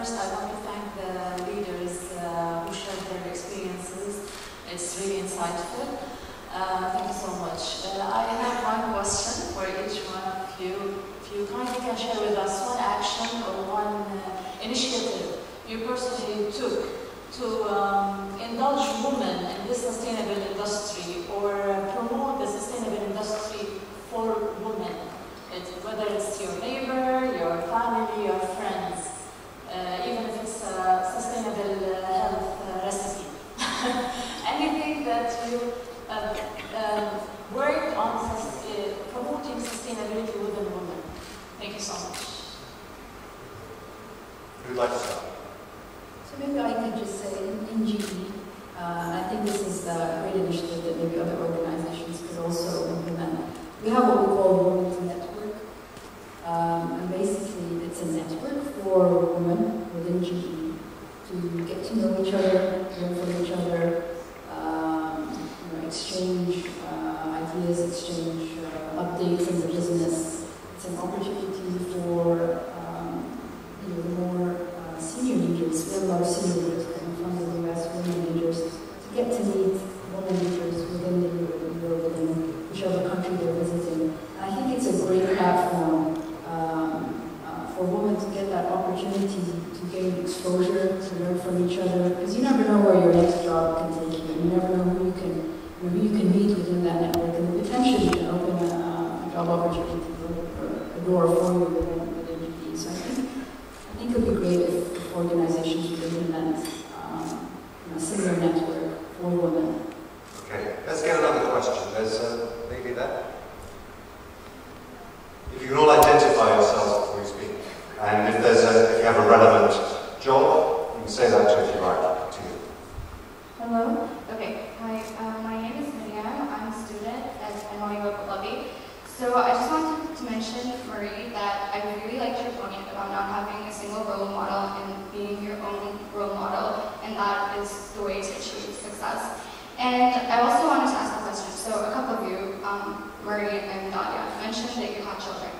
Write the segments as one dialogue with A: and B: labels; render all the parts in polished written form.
A: first, I want to thank the leaders who shared their experiences. It's really insightful. Thank you so much. I have one question for each one of you. If you kindly can share with us one action or one initiative you personally took to indulge women in this sustainable industry or promote the sustainable industry for women. Whether it's your neighbor, your family, your friends, even if it's a sustainable health recipe. Anything that you worked on promoting sustainability within women. Thank you so much.
B: Who'd like to start?
C: So maybe I could just say in GE, I think this is a great initiative that maybe other organizations could also implement. We have what we call Women's Network. And basically it's a network for women within GE to get to know each other, learn from each other, exchange ideas, exchange updates in the business. It's an opportunity for the more senior leaders. We have a lot of senior leaders coming from the US, women leaders, to get to meet women leaders within the Euro, within whichever country they're visiting. And I think it's a great platform for women to get that opportunity to gain exposure, to learn from each other, because you never know where your next job can take you. You never know who you can meet within that network, and potentially can open a job opportunity or a door for you within GE. So I think it would be great if organizations would implement a similar network for women.
B: Okay, let's get another question. There's a lady there. If you can all identify yourselves before you speak, and if you have a relevant job, you can say that to if you like. To you.
D: Hello. Okay. Hi. My name is Miriam. I'm a student at NYU Abu Dhabi. So I just wanted to mention, Marie, that I really liked your point about not having a single role model and being your own role model, and that is the way to achieve success. And I also wanted to ask a question. So a couple of you, Marie and Nadia, mentioned that you had children.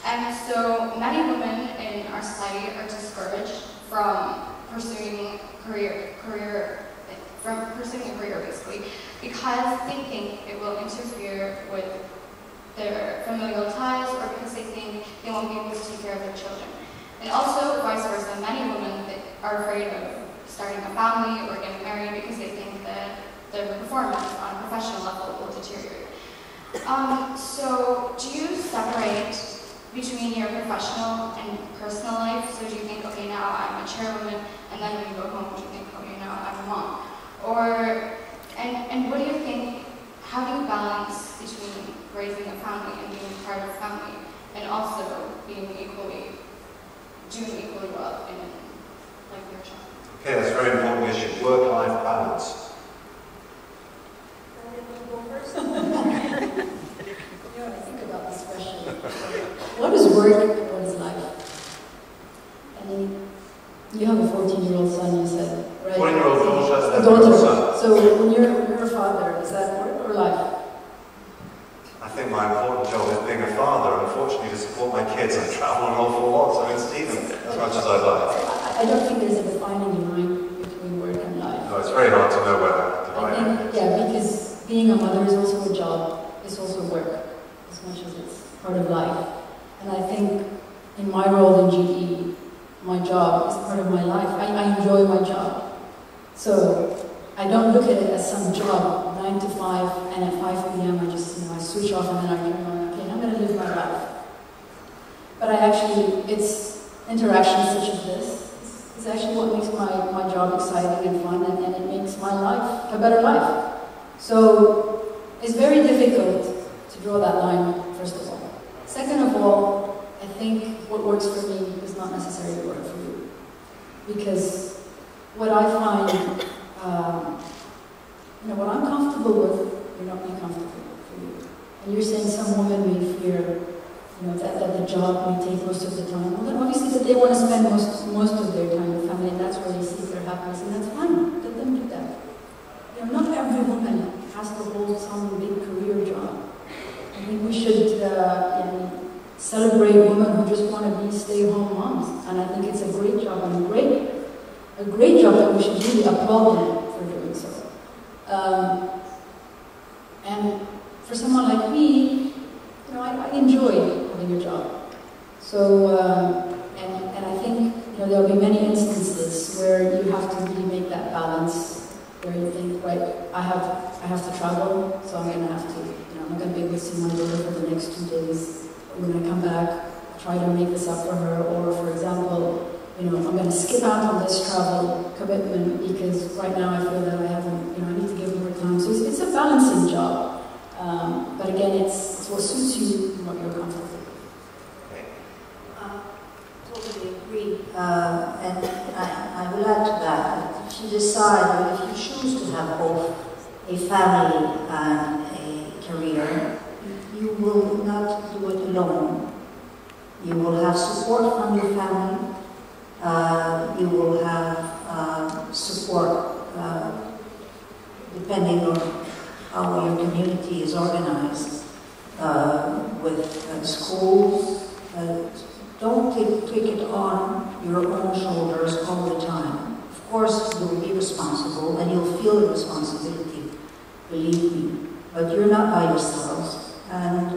D: And so many women in our society are discouraged from pursuing a career basically, because they think it will interfere with their familial ties, or because they think they won't be able to take care of their children. And also, vice versa, many women are afraid of starting a family or getting married because they think that their performance on a professional level will deteriorate. So do you separate between your professional and personal life? So do you think, okay, now I'm a chairwoman, and then when you go home, do you think, okay, now I'm a mom? And what do you think, how do you balance between raising a family and being part of a family, and also doing equally well in like your job?
B: Okay, that's a very important issue. Work-life balance.
C: I think about this question. What is work and what is life? I mean, you have a 14-year-old son, you said, right?
B: 14-year-old daughter,
C: a daughter. So when you're a father, is that work or life?
B: I think my important job is being a father. Unfortunately, to support my kids, I travel an awful lot, so I don't see them as much as I'd like.
C: I don't think there's a defining line between work and life.
B: No, it's very hard to know where that dividing is.
C: Yeah, because being a mother is also a job, it's also work, as much as it's part of life. And I think in my role in GE, my job is part of my life. I enjoy my job. So I don't look at it as some job, 9 to 5, and at 5 p.m. I just, I switch off and then I turn on, okay, I'm going to live my life. But it's interactions such as this. It's actually what makes my job exciting and fun, and it makes my life a better life. So it's very difficult to draw that line, first of all. Second of all, I think what works for me does not necessarily work for you. Because what I find, what I'm comfortable with, may not be comfortable for you. And you're saying some women may fear, that the job may take most of the time. Well, then obviously that they want to spend most of their time with family, and that's where they seek their happiness, and that's fine. Let them do that. Not every woman has to hold some big career job. I think we should celebrate women who just want to be stay-at-home moms, and I think it's a great job and a great great job that we should really applaud them for doing so. And for someone like me, you know, I enjoy having a job. So, and I think, you know, there'll be many instances where you have to really make that balance, where you think, right, I have to travel, so I'm going to have to, you know, I'm not going to be able to see my daughter for the next 2 days. When I come back, try to make this up for her, or for example, you know, I'm going to skip out on this travel commitment because right now I feel that I haven't, you know, I need to give more time. So it's a balancing job. But again, it's what suits you and what you're comfortable with.
E: Totally agree. And I will add to that. If you decide, if you choose to have both a family and a career, you will not do it alone. You will have support from your family. You will have support depending on how your community is organized with schools. Don't take it on your own shoulders all the time. Of course, you'll be responsible and you'll feel the responsibility, believe me. But you're not by yourselves, and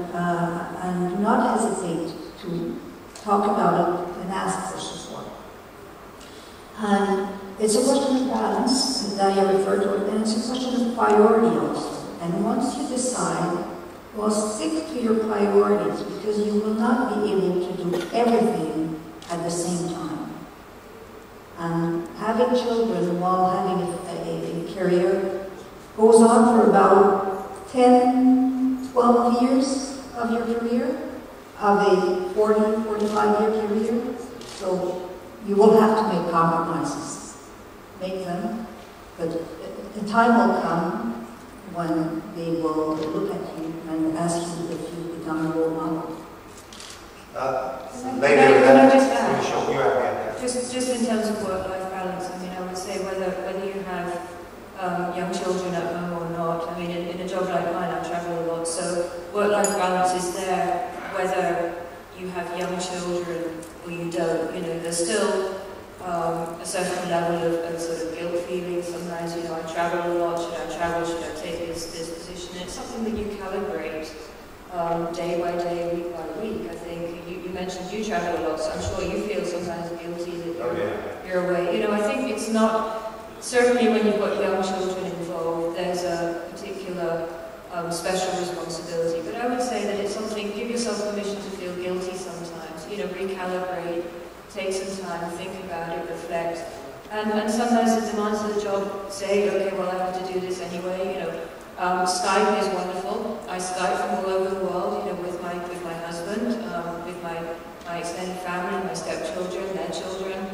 E: do not hesitate to talk about it and ask for support. And it's a question of balance that I referred to, and it's a question of priority also. And once you decide, well, stick to your priorities, because you will not be able to do everything at the same time. And having children while having a career goes on for about 10, 12 years of your career, of a 40, 45-year career. So you will have to make compromises. Make them, but the time will come when they will look at you and ask you if you become a role model.
A: Just in terms of work-life balance, I mean, I would say whether you have young children at home or not, I mean, in a job like mine, I travel a lot, so work-life balance is there whether you have young children or you don't. You know, there's still a certain level of sort of guilt feeling. Sometimes, you know, I travel a lot. Should I travel? Should I take this position? And it's something that you calibrate day by day, week by week. I think you mentioned you travel a lot, so I'm sure you feel sometimes guilty that you're away. You know, I think it's not, certainly when you've got young children involved, there's a particular special responsibility. But I would say that it's something, give yourself permission to feel guilty sometimes. You know, recalibrate. Take some time, think about it, reflect. And sometimes the demands of the job say, okay, well, I have to do this anyway. You know, Skype is wonderful. I Skype from all over the world, you know, with my husband, with my extended family, my stepchildren, their children.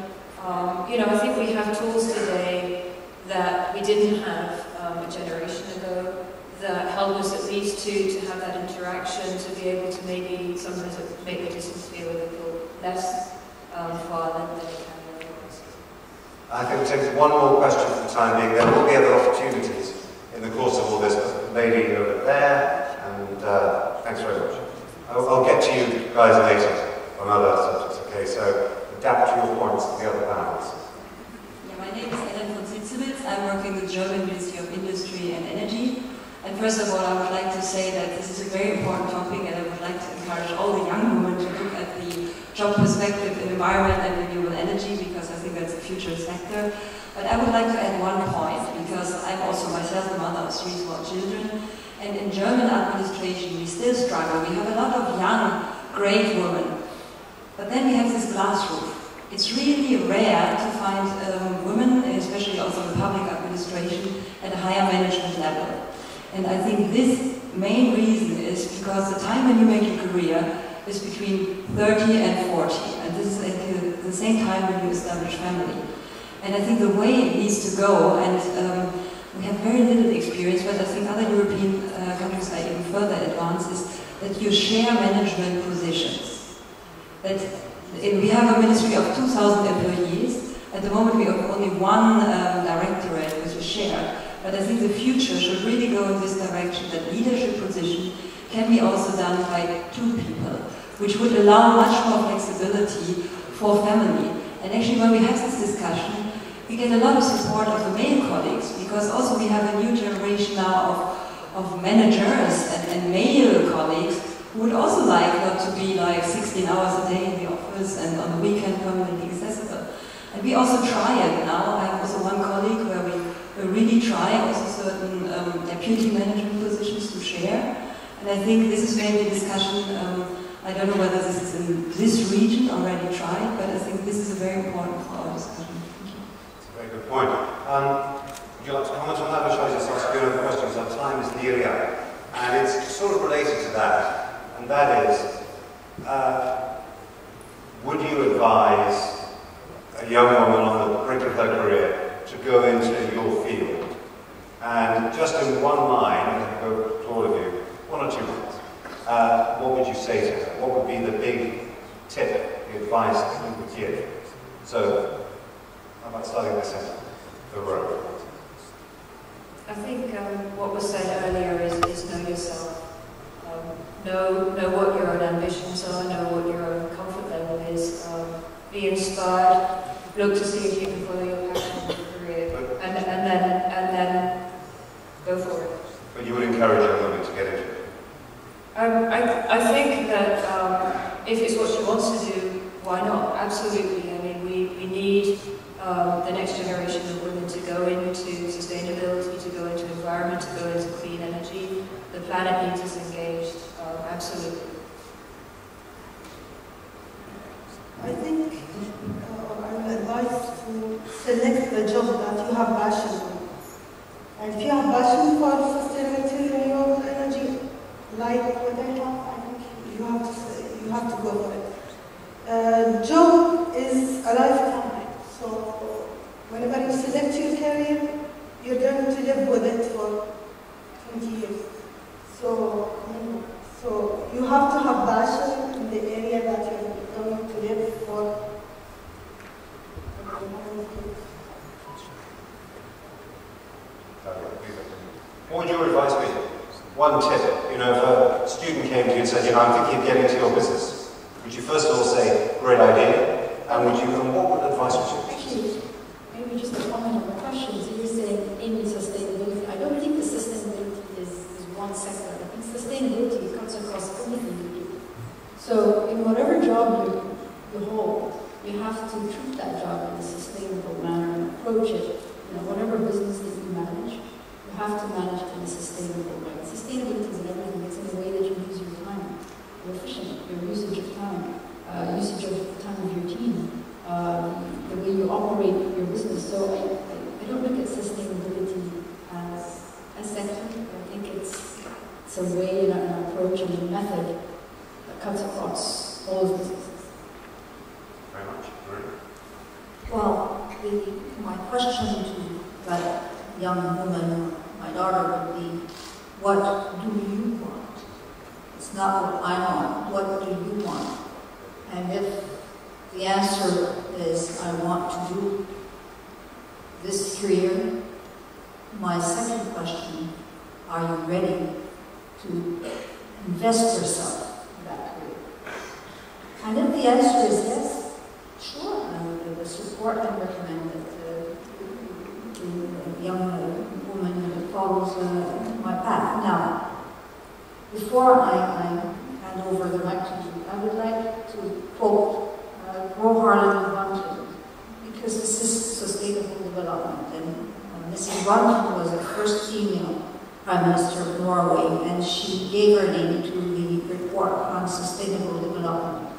A: You know, I think we have tools today that we didn't have a generation ago that help us at least to have that interaction, to be able to maybe sometimes make the distance feel a little less far than it can be otherwise.
B: I think we'll take one more question for the time being. There will be other opportunities in the course of all this. Lady over there, and thanks very much. I'll get to you guys later on other subjects, okay? So adapt your points to the other panels.
F: Yeah, my name is Ellen von Sitzewitz. I'm working with the German Ministry of Industry and Energy. And first of all, I would like to say that this is a very important topic, and I would like to encourage all the young women to look at the job perspective in environment and renewable energy, because I think that's a future sector. But I would like to add one point, because I'm also myself the mother of 3 small children, and in German administration we still struggle. We have a lot of young, great women, but then we have this glass roof. It's really rare to find women, especially also in public administration, at a higher management level. And I think this main reason is because the time when you make a career is between 30 and 40, and this is at the same time when you establish family. And I think the way it needs to go, and we have very little experience, but I think other European countries are even further advanced, is that you share management positions. That we have a ministry of 2,000 employees. At the moment we have only one directorate which is shared. But I think the future should really go in this direction, that leadership position can be also done by 2 people, which would allow much more flexibility for family. And actually when we have this discussion, we get a lot of support of the male colleagues, because also we have a new generation now of managers and male colleagues who would also like not to be like 16 hours a day in the office and on the weekend permanently accessible. And we also try it now. I have also one colleague where we really try also certain deputy management positions to share. And I think this is maybe a discussion, I don't know whether this is in this region already tried, but I think this is very important for our discussion.
B: That's a very good point. Would you like to comment on that, or shall I just ask you another question? So our time is nearly up. And it's sort of related to that, and that is, would you advise a young woman on the brink of her career to go into your field? And just in one line, I'm going to go to all of you, 1 or 2 minutes, what would you say to her? What would be the big tip, the advice that you would give? So, how about starting this end, the road?
E: I think what was said earlier is know yourself. Know what your own ambitions are, know what your own comfort level is. Be inspired. Look to see if you can follow your passion in your career, and then go for it.
B: But you would encourage young women to get into it?
E: I think that if it's what she wants to do, why not? Absolutely. I mean, we need the next generation of women to go into sustainability, to go into environment, to go into clean energy. The planet needs us engaged. Absolutely.
G: I think I will advise to select the job that you have passion for. And if you have passion for sustainability, renewable energy, like what I have, I think you have to go for it. Job is a lifetime, so whenever you select your career, you're going to live with it for 20 years. So you have to have passion in the area that you're going to live for.
B: What would your advice be? One tip, you know, if a student came to you and said, you know, I'm thinking of getting into your business, would you first of all say, great idea, and what advice would you give?
C: Actually, maybe just a comment on the question. So you're saying aiming sustainability. I don't think the sustainability is one sector. I think sustainability cuts across everything you do. So in whatever job you hold, you have to treat that job in a sustainable manner and approach it. You know, whatever business that you manage, you have to manage it in a sustainable way. Sustainability is in everything. It's in the way that you use your time, your efficient, your usage of time, usage of time of your team, the way you operate your business. So I don't look at sustainability as a sector. I think it's a way and an approach and a method that cuts across all businesses.
B: Very much. Marie?
E: Well, my question to that young woman, my daughter, would be, what do you want? It's not what I want. What do you want? And if the answer is, I want to do this career, my second question, are you ready to invest yourself in that career? And if the answer is yes, sure, the support and recommend that the young woman follows my path. Now, before I hand over the mic to you, I would like to quote Gro Harlem Brundtland, because this is sustainable development. And Mrs. Brundtland was the first female Prime Minister of Norway, and she gave her name to the report on sustainable development,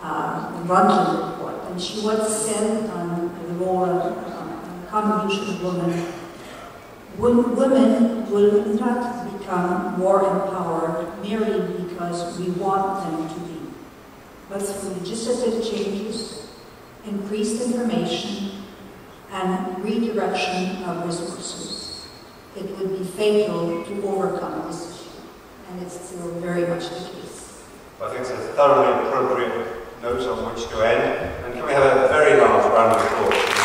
E: the Brundtland report. And she once said on the role of contribution of women, women will not become more empowered merely because we want them to be, but through legislative changes, increased information, and redirection of resources. It would be fatal to overcome this issue, and it's still very much the case.
B: I think it's a thoroughly appropriate note on which to end. And can we have a very large round of applause?